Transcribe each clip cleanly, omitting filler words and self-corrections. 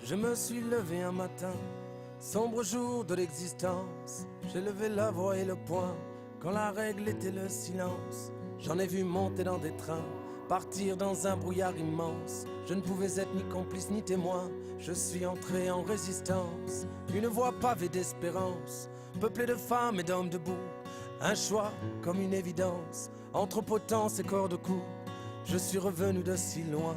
Je me suis levé un matin, sombre jour de l'existence. J'ai levé la voix et le poing, quand la règle était le silence. J'en ai vu monter dans des trains, partir dans un brouillard immense. Je ne pouvais être ni complice ni témoin, je suis entré en résistance. Une voie pavée d'espérance, peuplée de femmes et d'hommes debout. Un choix comme une évidence, entre potence et corps de cou. Je suis revenu de si loin,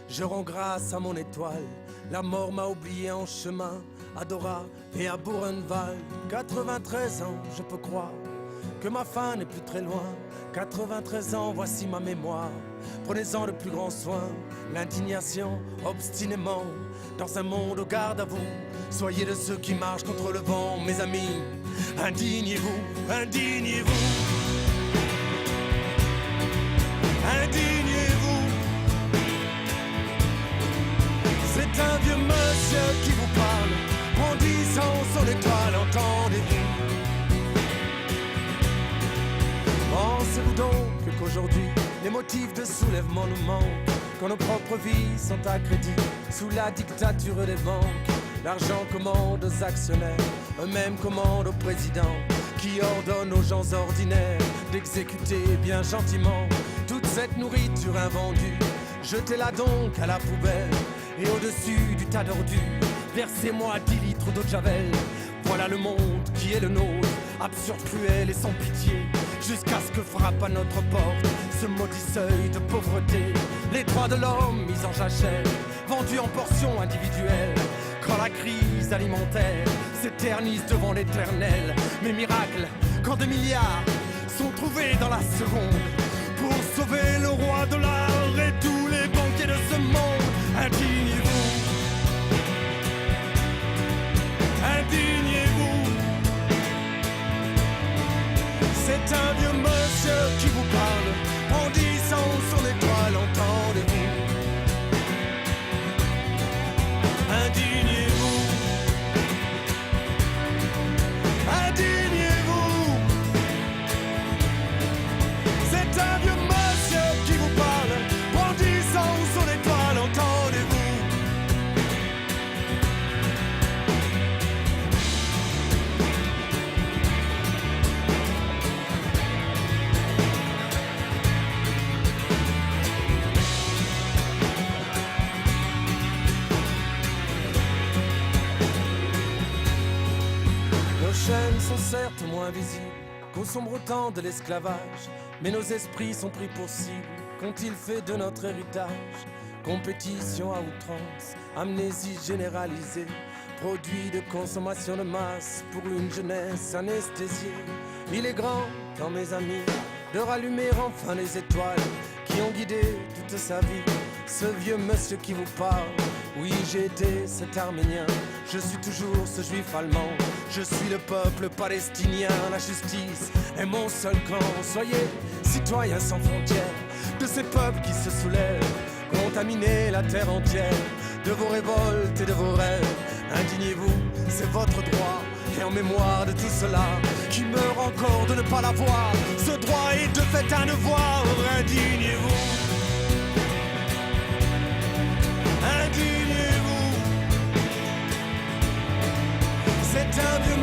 je rends grâce à mon étoile. La mort m'a oublié en chemin, à Dora et à Buchenwald. 93 ans, je peux croire que ma fin n'est plus très loin. 93 ans, voici ma mémoire. Prenez-en le plus grand soin. L'indignation, obstinément, dans un monde au garde à vous. Soyez de ceux qui marchent contre le vent, mes amis. Indignez-vous, indignez-vous. Indignez-vous. C'est un vieux monsieur qui vous parle, brandissant son étoile, entendez-vous? Pensez-vous donc qu'aujourd'hui, les motifs de soulèvement nous manquent, quand nos propres vies sont à crédit, sous la dictature des banques? L'argent commande aux actionnaires, eux-mêmes commandent au président, qui ordonne aux gens ordinaires d'exécuter bien gentiment toute cette nourriture invendue. Jetez-la donc à la poubelle, et au-dessus du tas d'ordures, versez-moi 10 litres d'eau de javel. Voilà le monde qui est le nôtre, absurde, cruel et sans pitié, jusqu'à ce que frappe à notre porte ce maudit seuil de pauvreté. Les droits de l'homme mis en jachère, vendus en portions individuelles. Quand la crise alimentaire s'éternise devant l'éternel. Mais miracle, quand 2 milliards sont trouvés dans la seconde pour sauver le roi de l'art et tous les banquiers de ce monde. Indignez-vous, indignez-vous. C'est un vieux monsieur qui vous parle, brandissant son étoile, entendez-vous? Indignez-vous, indignez-vous. C'est un vieux monsieur qui vous parle, brandissant son étoile, entendez-vous? Nos chaînes sont certes moins visibles qu'au sombre temps de l'esclavage, mais nos esprits sont pris pour cible. Qu'ont-ils fait de notre héritage? Compétition à outrance, amnésie généralisée, produit de consommation de masse pour une jeunesse anesthésiée. Il est grand temps, mes amis, de rallumer enfin les étoiles qui ont guidé toute sa vie. Ce vieux monsieur qui vous parle, oui, j'ai été cet Arménien, je suis toujours ce juif allemand, je suis le peuple palestinien. La justice est mon seul camp. Soyez citoyens sans frontières de ces peuples qui se soulèvent, contaminer la terre entière de vos révoltes et de vos rêves. Indignez-vous, c'est votre droit, et en mémoire de tout cela qui meurt encore de ne pas l'avoir, ce droit est de fait un devoir. Indignez-vous, indignez-vous. C'est un vieux